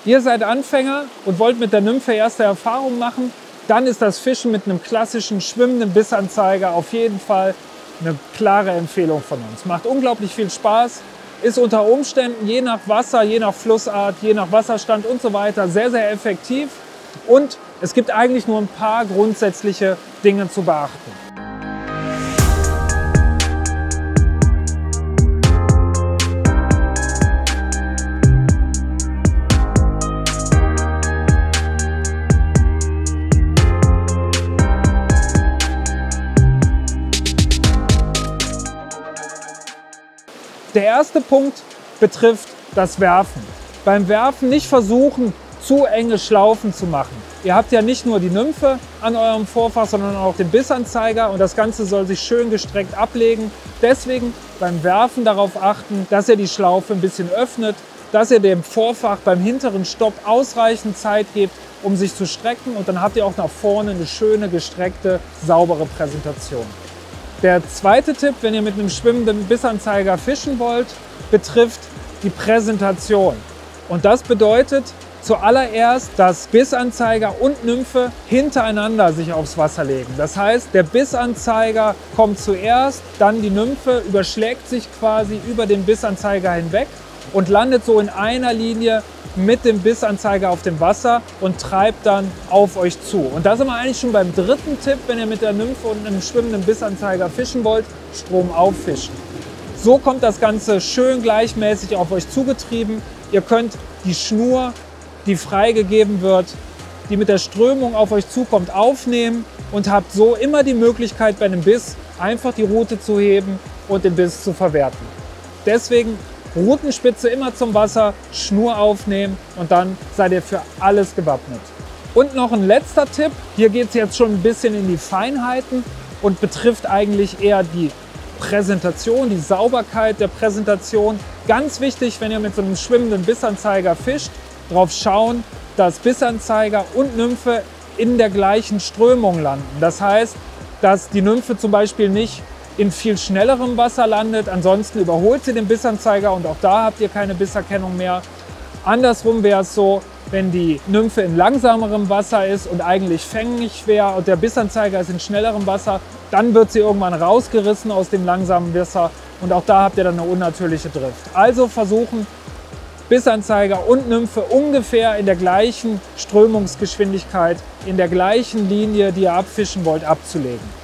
Ihr seid Anfänger und wollt mit der Nymphe erste Erfahrungen machen, dann ist das Fischen mit einem klassischen schwimmenden Bissanzeiger auf jeden Fall eine klare Empfehlung von uns. Macht unglaublich viel Spaß, ist unter Umständen je nach Wasser, je nach Flussart, je nach Wasserstand und so weiter sehr, sehr effektiv. Und es gibt eigentlich nur ein paar grundsätzliche Dinge zu beachten. Der erste Punkt betrifft das Werfen. Beim Werfen nicht versuchen, zu enge Schlaufen zu machen. Ihr habt ja nicht nur die Nymphe an eurem Vorfach, sondern auch den Bissanzeiger und das Ganze soll sich schön gestreckt ablegen. Deswegen beim Werfen darauf achten, dass ihr die Schlaufe ein bisschen öffnet, dass ihr dem Vorfach beim hinteren Stopp ausreichend Zeit gebt, um sich zu strecken und dann habt ihr auch nach vorne eine schöne, gestreckte, saubere Präsentation. Der zweite Tipp, wenn ihr mit einem schwimmenden Bissanzeiger fischen wollt, betrifft die Präsentation. Und das bedeutet zuallererst, dass Bissanzeiger und Nymphe hintereinander sich aufs Wasser legen. Das heißt, der Bissanzeiger kommt zuerst, dann die Nymphe überschlägt sich quasi über den Bissanzeiger hinweg und landet so in einer Linie mit dem Bissanzeiger auf dem Wasser und treibt dann auf euch zu. Und da sind wir eigentlich schon beim dritten Tipp, wenn ihr mit der Nymphe und einem schwimmenden Bissanzeiger fischen wollt, stromauf fischen. So kommt das Ganze schön gleichmäßig auf euch zugetrieben. Ihr könnt die Schnur, die freigegeben wird, die mit der Strömung auf euch zukommt, aufnehmen und habt so immer die Möglichkeit, bei einem Biss einfach die Rute zu heben und den Biss zu verwerten. Deswegen Rutenspitze immer zum Wasser, Schnur aufnehmen und dann seid ihr für alles gewappnet. Und noch ein letzter Tipp, hier geht es jetzt schon ein bisschen in die Feinheiten und betrifft eigentlich eher die Präsentation, die Sauberkeit der Präsentation. Ganz wichtig, wenn ihr mit so einem schwimmenden Bissanzeiger fischt, darauf schauen, dass Bissanzeiger und Nymphe in der gleichen Strömung landen. Das heißt, dass die Nymphe zum Beispiel nicht in viel schnellerem Wasser landet, ansonsten überholt sie den Bissanzeiger und auch da habt ihr keine Bisserkennung mehr. Andersrum wäre es so, wenn die Nymphe in langsamerem Wasser ist und eigentlich fängig wäre und der Bissanzeiger ist in schnellerem Wasser, dann wird sie irgendwann rausgerissen aus dem langsamen Wasser und auch da habt ihr dann eine unnatürliche Drift. Also versuchen, Bissanzeiger und Nymphe ungefähr in der gleichen Strömungsgeschwindigkeit, in der gleichen Linie, die ihr abfischen wollt, abzulegen.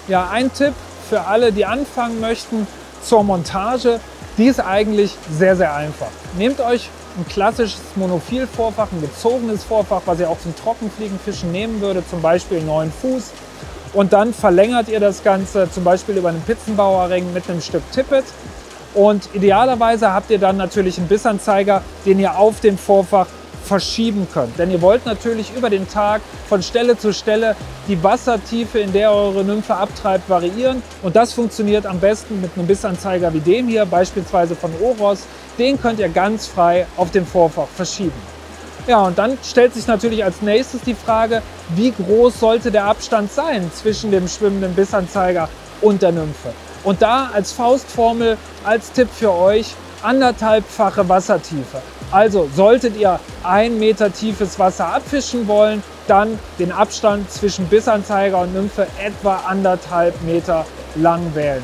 Ja, ein Tipp für alle, die anfangen möchten zur Montage, die ist eigentlich sehr, sehr einfach. Nehmt euch ein klassisches Monophil-Vorfach, ein gezogenes Vorfach, was ihr auch zum Trockenfliegenfischen nehmen würde, zum Beispiel 9 Fuß. Und dann verlängert ihr das Ganze zum Beispiel über einen Pitzenbauerring mit einem Stück Tippet. Und idealerweise habt ihr dann natürlich einen Bissanzeiger, den ihr auf dem Vorfach verschieben könnt. Denn ihr wollt natürlich über den Tag von Stelle zu Stelle die Wassertiefe, in der eure Nymphe abtreibt, variieren. Und das funktioniert am besten mit einem Bissanzeiger wie dem hier, beispielsweise von Oros. Den könnt ihr ganz frei auf dem Vorfach verschieben. Ja, und dann stellt sich natürlich als nächstes die Frage, wie groß sollte der Abstand sein zwischen dem schwimmenden Bissanzeiger und der Nymphe? Und da als Faustformel, als Tipp für euch, 1,5-fache Wassertiefe. Also solltet ihr 1 Meter tiefes Wasser abfischen wollen, dann den Abstand zwischen Bissanzeiger und Nymphe etwa 1,5 Meter lang wählen.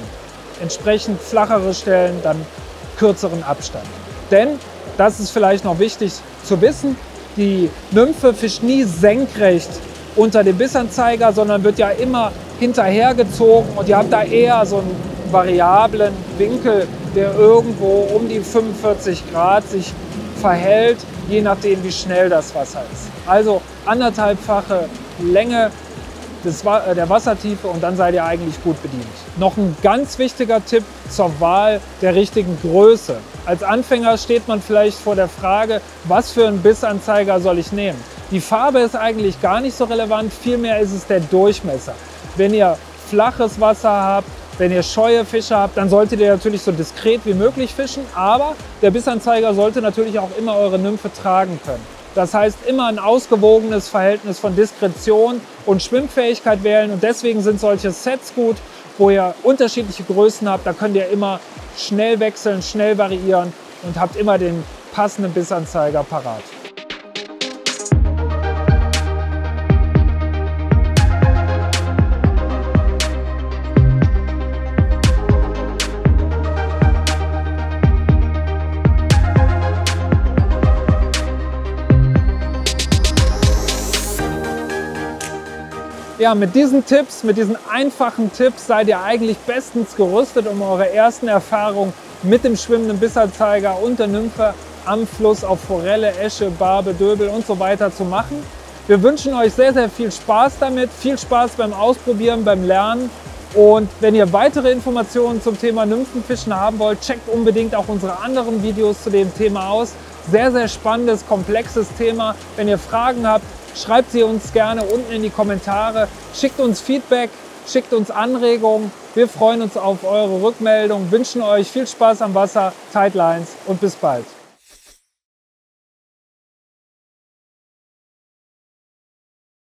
Entsprechend flachere Stellen, dann kürzeren Abstand. Denn, das ist vielleicht noch wichtig zu wissen, die Nymphe fischt nie senkrecht unter dem Bissanzeiger, sondern wird ja immer hinterhergezogen und ihr habt da eher so einen variablen Winkel, der irgendwo um die 45 Grad sich verhält, je nachdem wie schnell das Wasser ist. Also 1,5-fache Länge der Wassertiefe und dann seid ihr eigentlich gut bedient. Noch ein ganz wichtiger Tipp zur Wahl der richtigen Größe. Als Anfänger steht man vielleicht vor der Frage, was für einen Bissanzeiger soll ich nehmen? Die Farbe ist eigentlich gar nicht so relevant, vielmehr ist es der Durchmesser. Wenn ihr flaches Wasser habt, wenn ihr scheue Fische habt, dann solltet ihr natürlich so diskret wie möglich fischen, aber der Bissanzeiger sollte natürlich auch immer eure Nymphe tragen können. Das heißt, immer ein ausgewogenes Verhältnis von Diskretion und Schwimmfähigkeit wählen und deswegen sind solche Sets gut, wo ihr unterschiedliche Größen habt. Da könnt ihr immer schnell wechseln, schnell variieren und habt immer den passenden Bissanzeiger parat. Ja, mit diesen Tipps, mit diesen einfachen Tipps seid ihr eigentlich bestens gerüstet, um eure ersten Erfahrungen mit dem schwimmenden Bissanzeiger und der Nymphe am Fluss auf Forelle, Esche, Barbe, Döbel und so weiter zu machen. Wir wünschen euch sehr, sehr viel Spaß damit, viel Spaß beim Ausprobieren, beim Lernen. Und wenn ihr weitere Informationen zum Thema Nymphenfischen haben wollt, checkt unbedingt auch unsere anderen Videos zu dem Thema aus. Sehr, sehr spannendes, komplexes Thema. Wenn ihr Fragen habt, schreibt sie uns gerne unten in die Kommentare. Schickt uns Feedback, schickt uns Anregungen. Wir freuen uns auf eure Rückmeldung, wünschen euch viel Spaß am Wasser, Tight Lines und bis bald.